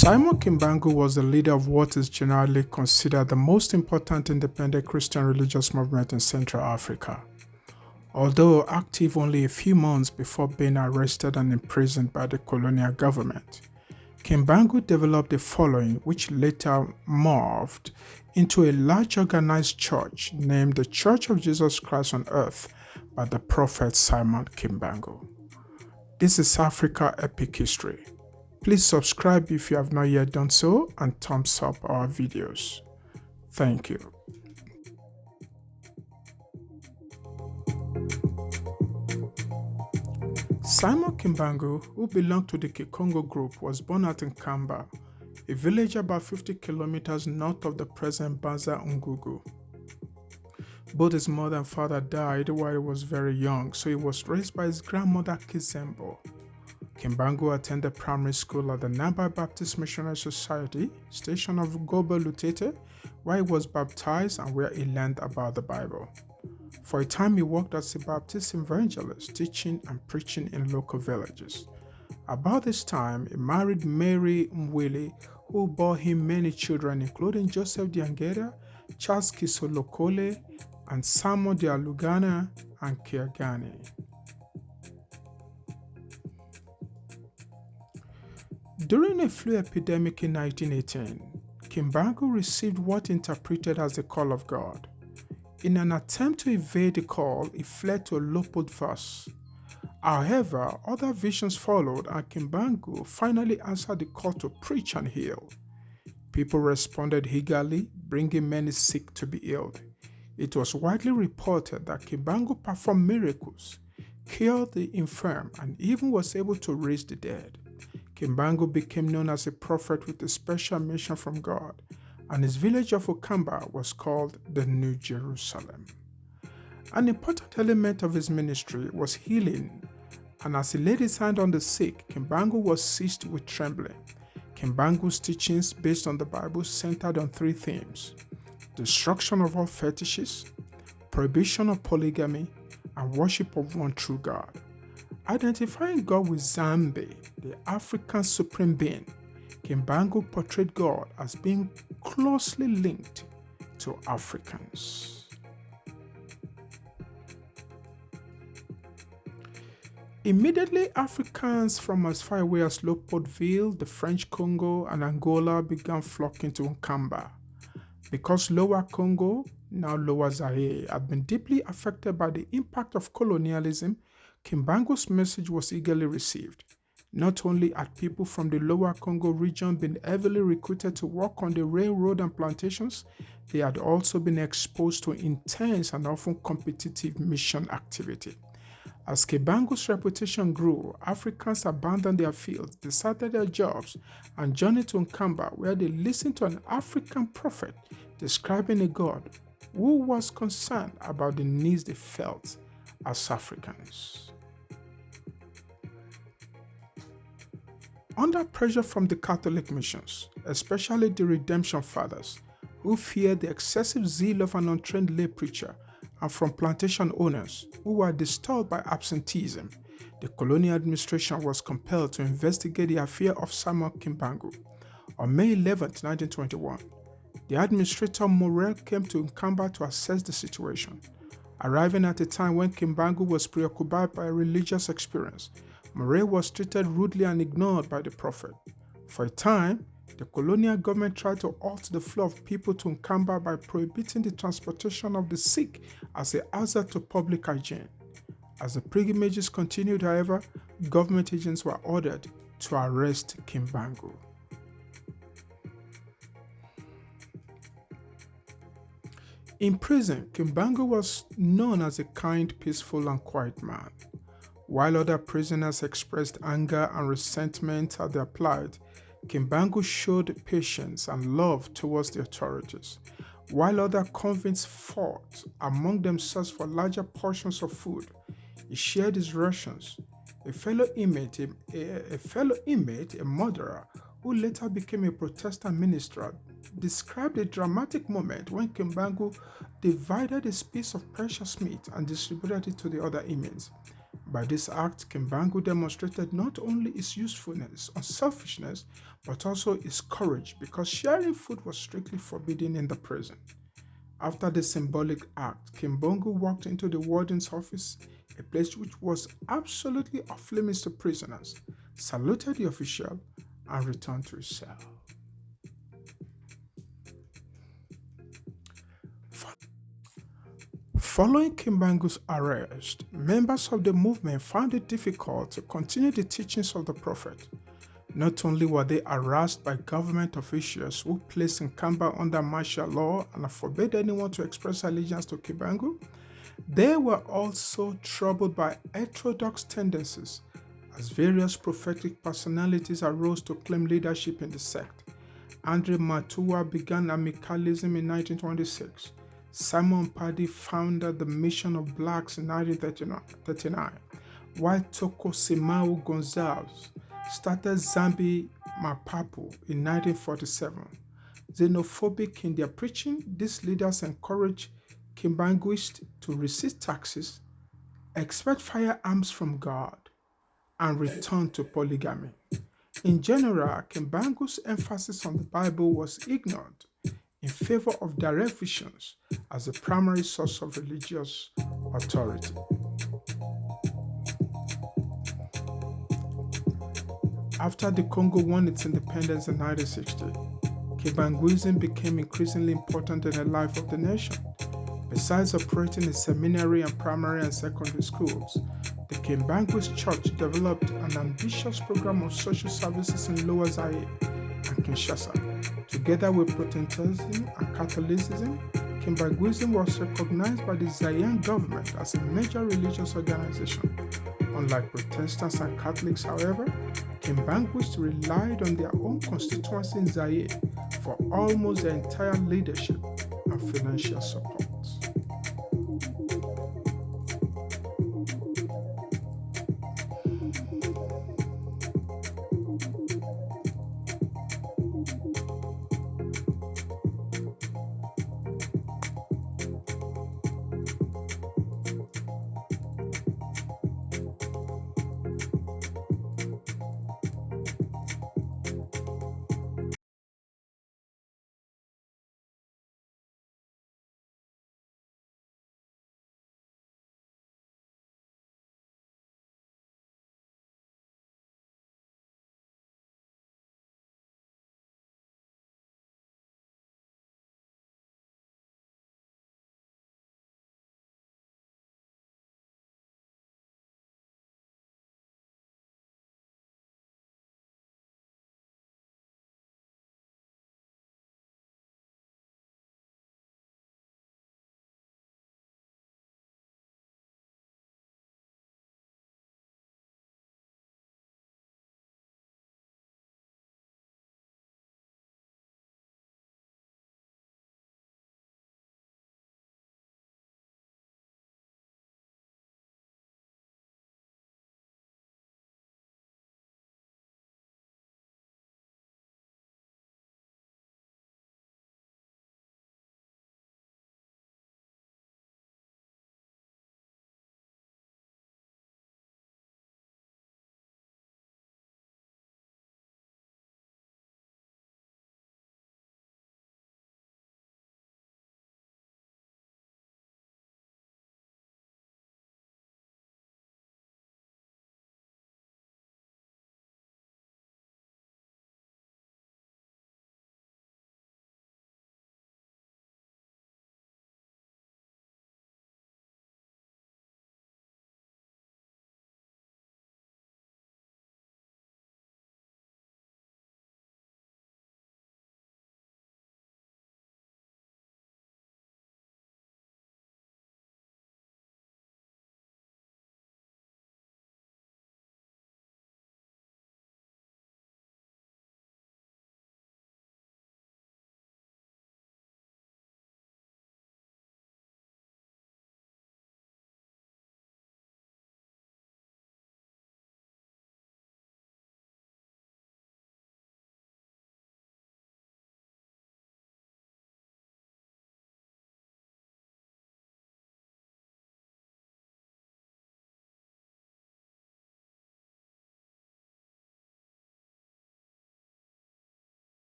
Simon Kimbangu was the leader of what is generally considered the most important independent Christian religious movement in Central Africa. Although active only a few months before being arrested and imprisoned by the colonial government, Kimbangu developed a following which later morphed into a large organized church named the Church of Jesus Christ on Earth by the prophet Simon Kimbangu. This is Africa Epic History. Please subscribe if you have not yet done so and thumbs up our videos. Thank you. Simon Kimbangu, who belonged to the Congo group, was born at Nkamba, a village about 50 kilometers north of the present Banza Ngugu. Both his mother and father died while he was very young, so he was raised by his grandmother Kizembo. Kimbangu attended primary school at the Naba Baptist Missionary Society, station of Gobo Lutete, where he was baptized and where he learned about the Bible. For a time, he worked as a Baptist evangelist, teaching and preaching in local villages. About this time, he married Mary Mwili, who bore him many children, including Joseph Diangera, Charles Kisolokole, and Samuel Dialugana and Kiagani. During a flu epidemic in 1918, Kimbangu received what he interpreted as the call of God. In an attempt to evade the call, he fled to Lopodvas. However, other visions followed and Kimbangu finally answered the call to preach and heal. People responded eagerly, bringing many sick to be healed. It was widely reported that Kimbangu performed miracles, cured the infirm, and even was able to raise the dead. Kimbangu became known as a prophet with a special mission from God, and his village of Okamba was called the New Jerusalem. An important element of his ministry was healing, and as he laid his hand on the sick, Kimbangu was seized with trembling. Kimbangu's teachings based on the Bible centered on three themes: destruction of all fetishes, prohibition of polygamy, and worship of one true God. Identifying God with Zambi, the African supreme being, Kimbangu portrayed God as being closely linked to Africans. Immediately, Africans from as far away as Leopoldville, the French Congo, and Angola began flocking to Nkamba. Because Lower Congo, now Lower Zaire, had been deeply affected by the impact of colonialism, Kimbangu's message was eagerly received. Not only had people from the Lower Congo region been heavily recruited to work on the railroad and plantations, they had also been exposed to intense and often competitive mission activity. As Kimbangu's reputation grew, Africans abandoned their fields, deserted their jobs, and journeyed to Nkamba, where they listened to an African prophet describing a God who was concerned about the needs they felt as Africans. Under pressure from the Catholic missions, especially the Redemption Fathers, who feared the excessive zeal of an untrained lay preacher, and from plantation owners who were disturbed by absenteeism, the colonial administration was compelled to investigate the affair of Simon Kimbangu. On May 11, 1921, the administrator Morel came to Nkamba to assess the situation. Arriving at a time when Kimbangu was preoccupied by a religious experience, Morel was treated rudely and ignored by the prophet. For a time, the colonial government tried to halt the flow of people to Nkamba by prohibiting the transportation of the sick as a hazard to public hygiene. As the pilgrimages continued, however, government agents were ordered to arrest Kimbangu. In prison, Kimbangu was known as a kind, peaceful, and quiet man. While other prisoners expressed anger and resentment at their plight, Kimbangu showed patience and love towards the authorities. While other convicts fought among themselves for larger portions of food, he shared his rations. A fellow inmate, a murderer, who later became a Protestant minister, described a dramatic moment when Kimbangu divided a piece of precious meat and distributed it to the other inmates. By this act, Kimbangu demonstrated not only his usefulness, unselfishness, but also his courage because sharing food was strictly forbidden in the prison. After the symbolic act, Kimbangu walked into the warden's office, a place which was absolutely off limits to prisoners, saluted the official, and returned to his cell. Following Kimbangu's arrest, members of the movement found it difficult to continue the teachings of the prophet. Not only were they harassed by government officials who placed Nkamba under martial law and forbade anyone to express allegiance to Kimbangu, they were also troubled by heterodox tendencies as various prophetic personalities arose to claim leadership in the sect. Andre Matua began amicalism in 1926. Simon Paddy founded the Mission of Blacks in 1939, while Toko Simao Gonzalez started Zambi Mapapu in 1947. Xenophobic in their preaching, these leaders encouraged Kimbanguists to resist taxes, expect firearms from God, and return to polygamy. In general, Kimbangu's emphasis on the Bible was ignored in favor of direct visions as the primary source of religious authority. After the Congo won its independence in 1960, Kimbanguism became increasingly important in the life of the nation. Besides operating a seminary and primary and secondary schools, the Kimbanguist Church developed an ambitious program of social services in Lower Zaire and Kinshasa. Together with Protestantism and Catholicism, Kimbanguism was recognized by the Zaire government as a major religious organization. Unlike Protestants and Catholics, however, Kimbanguists relied on their own constituency in Zaire for almost their entire leadership and financial support.